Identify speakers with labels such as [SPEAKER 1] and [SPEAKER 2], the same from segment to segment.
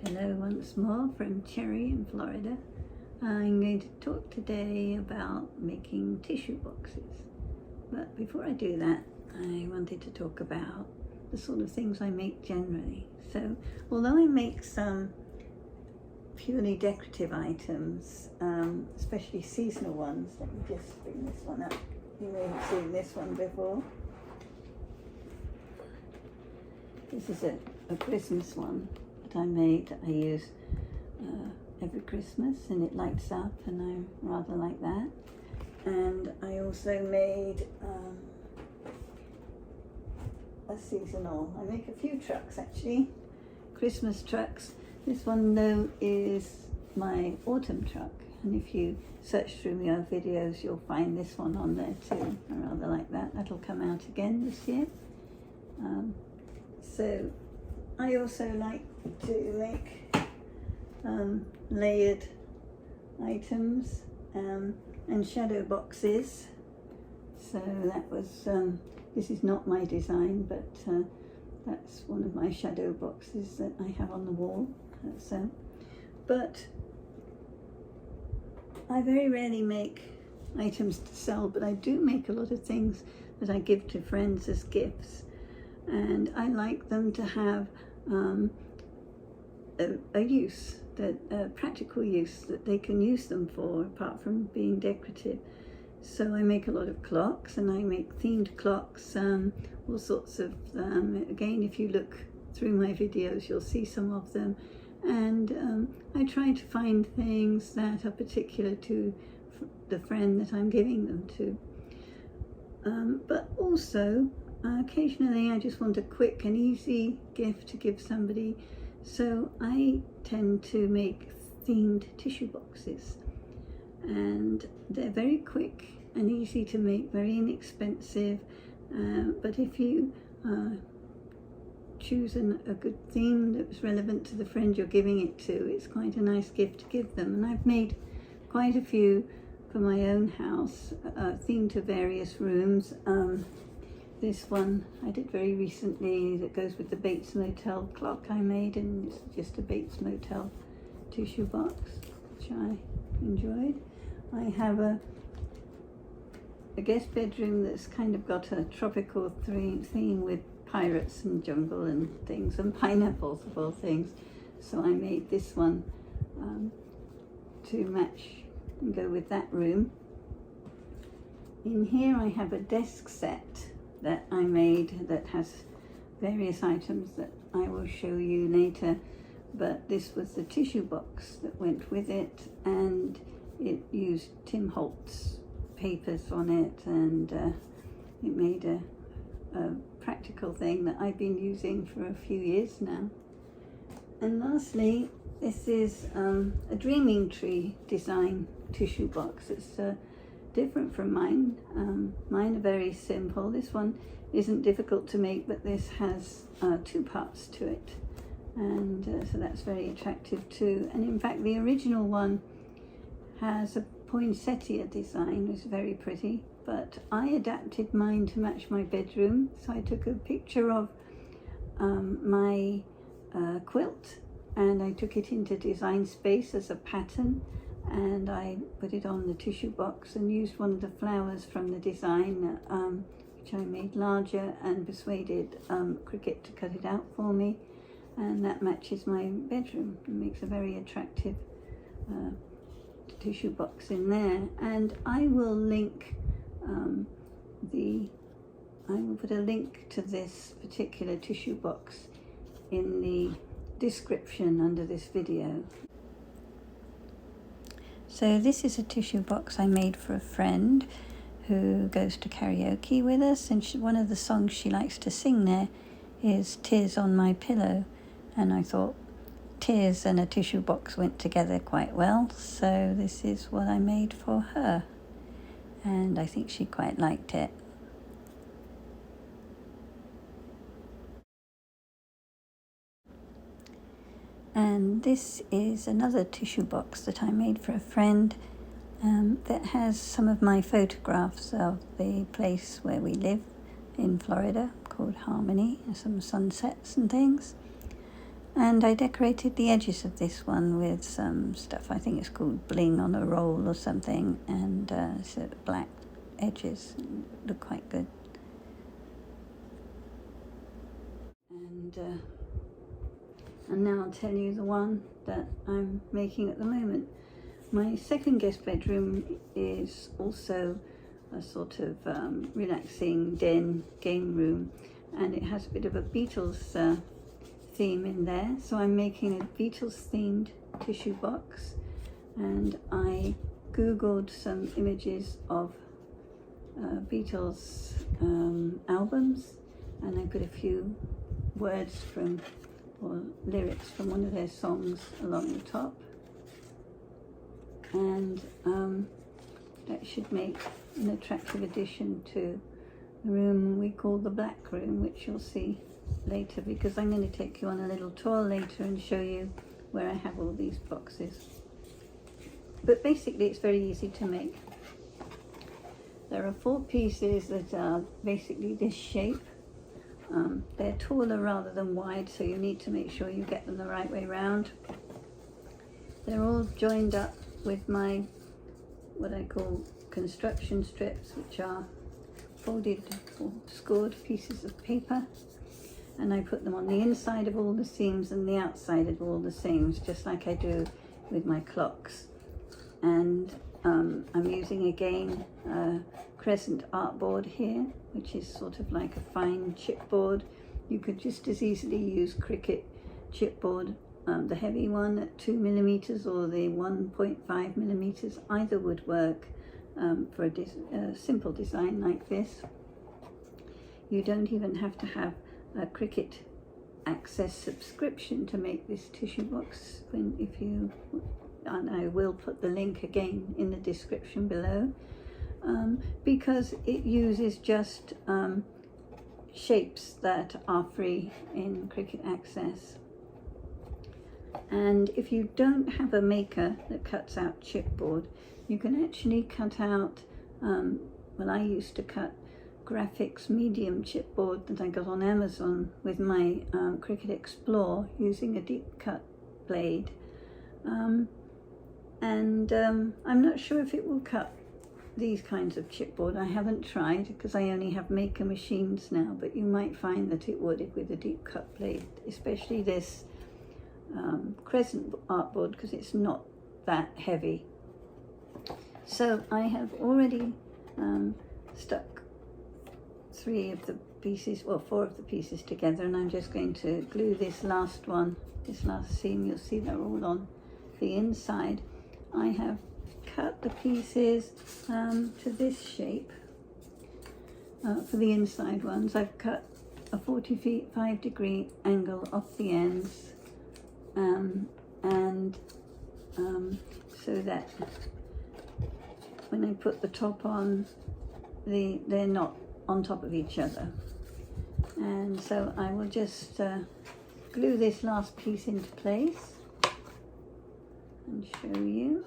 [SPEAKER 1] Hello once more from Cherry in Florida. I'm going to talk today about making tissue boxes. But before I do that, I wanted to talk about the sort of things I make generally. So, although I make some purely decorative items, especially seasonal ones, let me just bring this one up. You may have seen this one before. This is a Christmas one that I made that I use every Christmas, and it lights up, and I rather like that. And I also made a seasonal. I make a few trucks actually, Christmas trucks. This one though is my autumn truck, and if you search through my other videos you'll find this one on there too. I rather like that. That'll come out again this year. So I also like to make layered items and shadow boxes. So that was, this is not my design, but that's one of my shadow boxes that I have on the wall. But I very rarely make items to sell, but I do make a lot of things that I give to friends as gifts. And I like them to have a use, a practical use that they can use them for, apart from being decorative. So I make a lot of clocks, and I make themed clocks, all sorts of again, if you look through my videos you'll see some of them. And I try to find things that are particular to the friend that I'm giving them to. But also occasionally I just want a quick and easy gift to give somebody, so I tend to make themed tissue boxes, and they're very quick and easy to make, very inexpensive, but if you choose a good theme that's relevant to the friend you're giving it to, it's quite a nice gift to give them. And I've made quite a few for my own house, themed to various rooms. This one I did very recently that goes with the Bates Motel clock I made, and it's just a Bates Motel tissue box, which I enjoyed. I have a guest bedroom that's kind of got a tropical theme with pirates and jungle and things, and pineapples of all things. So I made this one to match and go with that room. In here I have a desk set that I made that has various items that I will show you later, but this was the tissue box that went with it, and it used Tim Holtz papers on it, and it made a practical thing that I've been using for a few years now. And lastly, this is a dreaming tree design tissue box. It's different from mine. Mine are very simple. This one isn't difficult to make, but this has two parts to it, and so that's very attractive too. And in fact the original one has a poinsettia design, it's very pretty, but I adapted mine to match my bedroom. So I took a picture of my quilt, and I took it into Design Space as a pattern, and I put it on the tissue box and used one of the flowers from the design, which I made larger, and persuaded Cricut to cut it out for me, and that matches my bedroom and makes a very attractive tissue box in there. And I will link I will put a link to this particular tissue box in the description under this video. So this is a tissue box I made for a friend who goes to karaoke with us, and one of the songs she likes to sing there is Tears on My Pillow, and I thought tears and a tissue box went together quite well, so this is what I made for her, and I think she quite liked it. And this is another tissue box that I made for a friend that has some of my photographs of the place where we live in Florida called Harmony, and some sunsets and things. And I decorated the edges of this one with some stuff, I think it's called bling on a roll or something, and so black edges look quite good. And now I'll tell you the one that I'm making at the moment. My second guest bedroom is also a sort of relaxing den game room, and it has a bit of a Beatles theme in there. So I'm making a Beatles themed tissue box, and I googled some images of Beatles albums, and I put a few words from, or lyrics from one of their songs along the top, and that should make an attractive addition to the room we call the black room, which you'll see later, because I'm going to take you on a little tour later and show you where I have all these boxes. But basically it's very easy to make. There are 4 pieces that are basically this shape. They're taller rather than wide, so you need to make sure you get them the right way round. They're all joined up with my, what I call construction strips, which are folded or scored pieces of paper, and I put them on the inside of all the seams and the outside of all the seams, just like I do with my clocks. And I'm using again Crescent Art Board here, which is sort of like a fine chipboard. You could just as easily use Cricut chipboard, the heavy one at 2mm or the 1.5mm. Either would work for a simple design like this. You don't even have to have a Cricut Access subscription to make this tissue box, if you, and I will put the link again in the description below, because it uses just shapes that are free in Cricut Access. And if you don't have a maker that cuts out chipboard, you can actually cut out, well, I used to cut graphics medium chipboard that I got on Amazon with my Cricut Explore using a deep cut blade. I'm not sure if it will cut these kinds of chipboard. I haven't tried because I only have maker machines now, but you might find that it would with a deep cut blade, especially this Crescent Art Board, because it's not that heavy. So I have already stuck 3 of the pieces, well, 4 of the pieces together, and I'm just going to glue this last one, this last seam. You'll see they're all on the inside. I have cut the pieces to this shape. For the inside ones, I've cut a 45-degree angle off the ends, so that when I put the top on, they're not on top of each other. And so I will just glue this last piece into place and show you.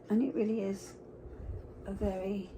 [SPEAKER 1] And it really is a very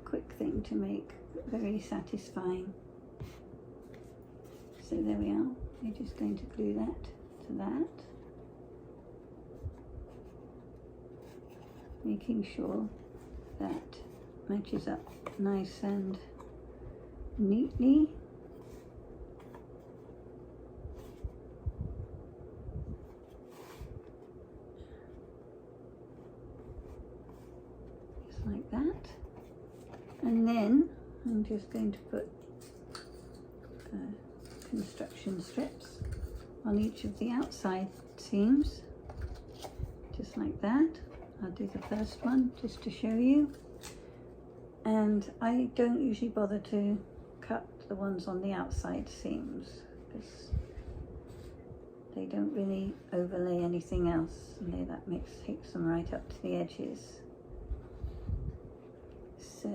[SPEAKER 1] quick thing to make, very satisfying. So there we are. We're just going to glue that to that, making sure that matches up nice and neatly. Just like that. And then I'm just going to put construction strips on each of the outside seams, just like that. I'll do the first one just to show you, and I don't usually bother to cut the ones on the outside seams because they don't really overlay anything else, and that takes them right up to the edges. So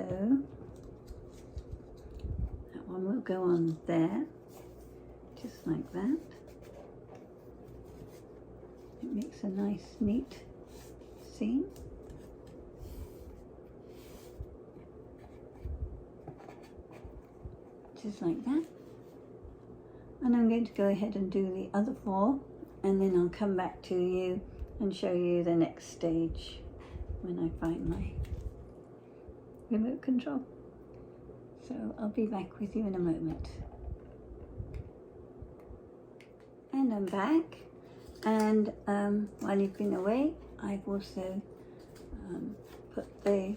[SPEAKER 1] that one will go on there, just like that. It makes a nice neat seam. just like that. And I'm going to go ahead and do the other 4, and then I'll come back to you and show you the next stage when I find my remote control. So I'll be back with you in a moment. And I'm back, and while you've been away, I've also put the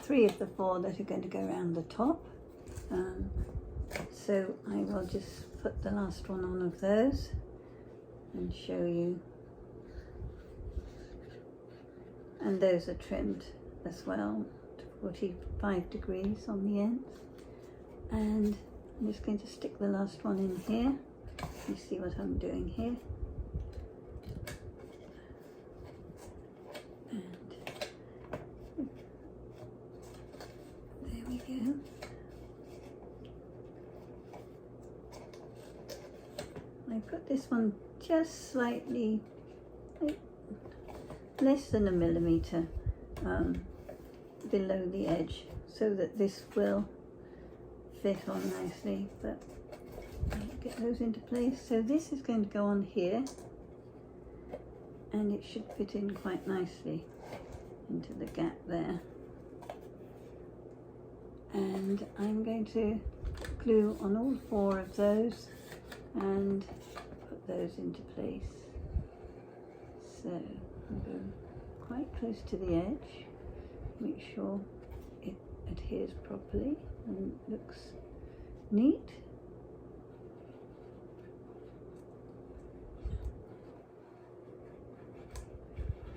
[SPEAKER 1] 3 of the 4 that are going to go around the top. So I will just put the last one on of those and show you. And those are trimmed as well to 45 degrees on the ends. And I'm just going to stick the last one in here. You see what I'm doing here. And there we go. I put this one just slightly, like, less than a millimetre below the edge, so that this will fit on nicely, but I'll get those into place. So this is going to go on here, and it should fit in quite nicely into the gap there. And I'm going to glue on all 4 of those and put those into place. So I'll go quite close to the edge, make sure it adheres properly and looks neat.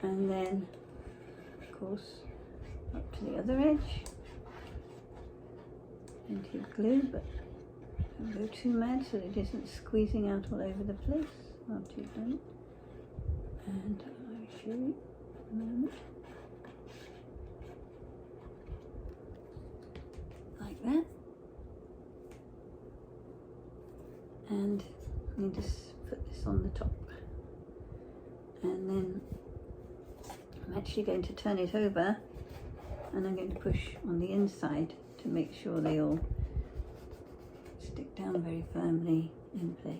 [SPEAKER 1] And then, of course, up to the other edge. Plenty of glue, but don't go too mad so that it isn't squeezing out all over the place after you've done it. And I'll show you in a moment. Like that. And you just put this on the top. And then I'm actually going to turn it over, and I'm going to push on the inside to make sure they all stick down very firmly in place.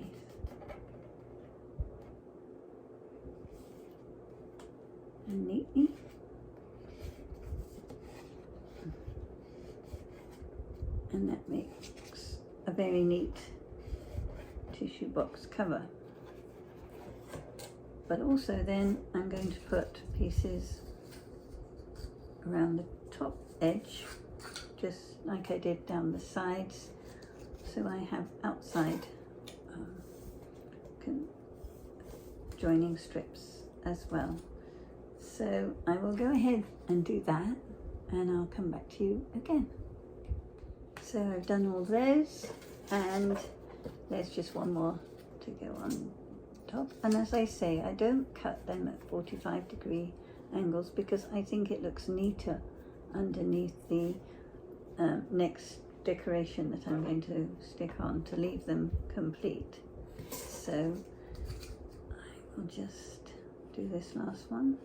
[SPEAKER 1] And neatly. And that makes a very neat tissue box cover. But also then I'm going to put pieces around the top edge, just like I did down the sides, so I have outside joining strips as well. So I will go ahead and do that, and I'll come back to you again. So I've done all those, and there's just one more to go on top. And as I say, I don't cut them at 45-degree angles because I think it looks neater underneath the next decoration that I'm going to stick on to leave them complete. So I will just do this last one.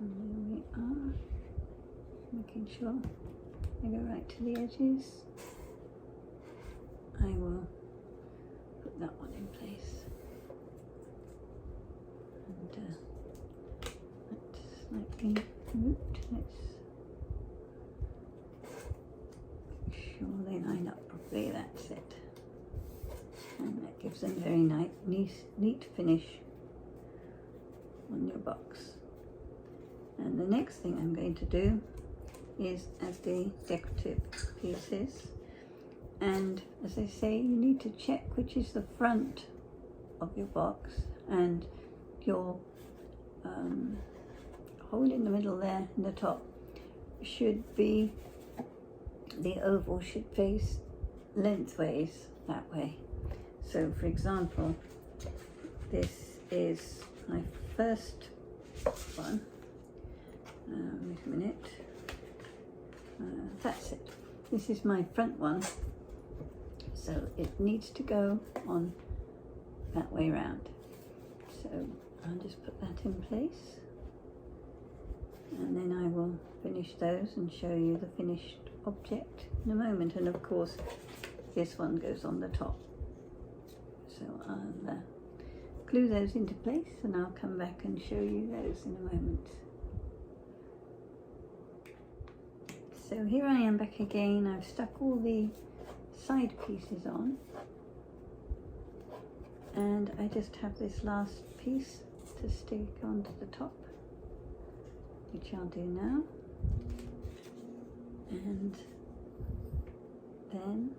[SPEAKER 1] And there we are, making sure I go right to the edges. I will put that one in place, and that's slightly moved. Let's make sure they line up properly. That's it, and that gives them very neat finish on your box. And the next thing I'm going to do is add the decorative pieces. And as I say, you need to check which is the front of your box, and your hole in the middle there in the top should be, the oval should face lengthways that way. So for example, this is my first one. Wait a minute. That's it. This is my front one. So it needs to go on that way round. So I'll just put that in place, and then I will finish those and show you the finished object in a moment. And of course this one goes on the top, so I'll glue those into place and I'll come back and show you those in a moment. So here I am back again. I've stuck all the side pieces on, and I just have this last piece to stick onto the top, which I'll do now. And then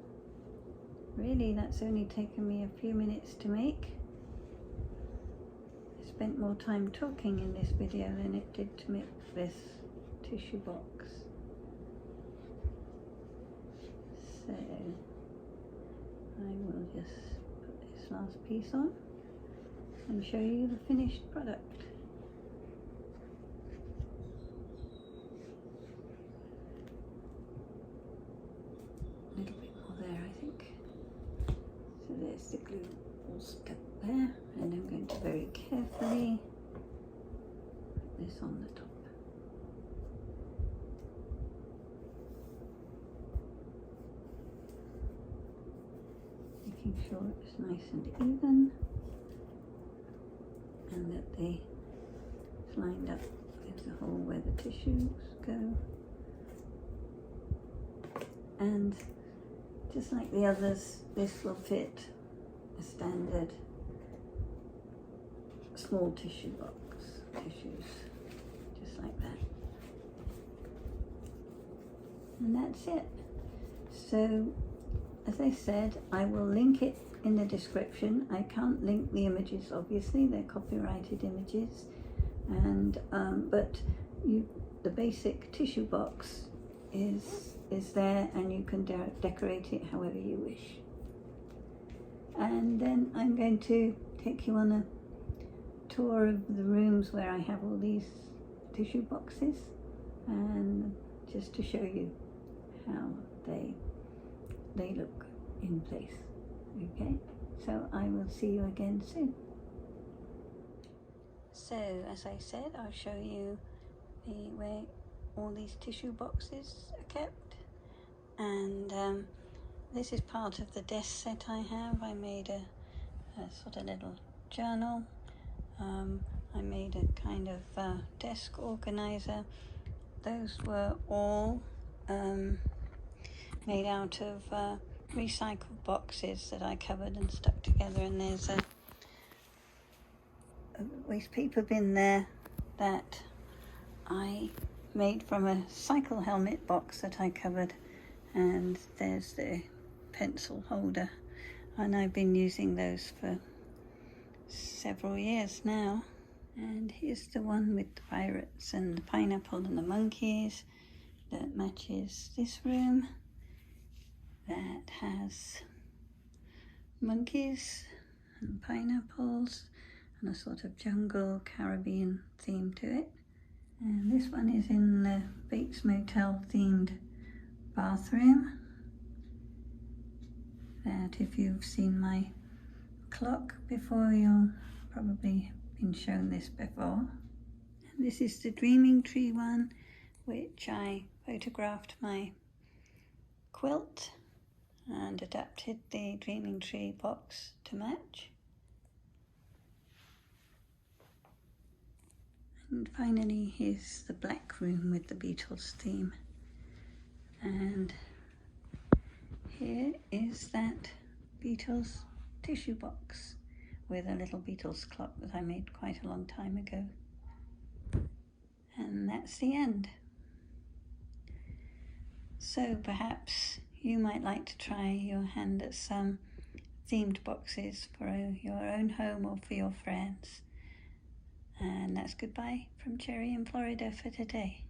[SPEAKER 1] really that's only taken me a few minutes to make. I spent more time talking in this video than it did to make this tissue box. So I will just put this last piece on and show you the finished product. A little bit more there, I think. So there's the glue all stuck there, and I'm going to very carefully put this on the top. Making sure it's nice and even, and that it's lined up with the hole where the tissues go. And just like the others, this will fit a standard small tissues, just like that. And that's it. So, as I said, I will link it in the description. I can't link the images, obviously, they're copyrighted images, and but the basic tissue box is there, and you can decorate it however you wish. And then I'm going to take you on a tour of the rooms where I have all these tissue boxes, and just to show you how they look in place. Okay, so I will see you again soon. So as I said, I'll show you where all these tissue boxes are kept, and this is part of the desk set I have. I made a sort of little journal. I made a kind of desk organizer. Those were all made out of recycled boxes that I covered and stuck together, and there's a waste paper bin there that I made from a cycle helmet box that I covered, and there's the pencil holder, and I've been using those for several years now. And here's the one with the pirates and the pineapple and the monkeys that matches this room, that has monkeys and pineapples and a sort of jungle Caribbean theme to it. And this one is in the Bates Motel themed bathroom, that if you've seen my clock before, you'll probably have been shown this before. And this is the Dreaming Tree one, which I photographed my quilt and adapted the Dreaming Tree box to match. And finally, here's the black room with the Beatles theme. And here is that Beatles tissue box with a little Beatles clock that I made quite a long time ago. And that's the end. So perhaps you might like to try your hand at some themed boxes for your own home or for your friends. And that's goodbye from Cherry in Florida for today.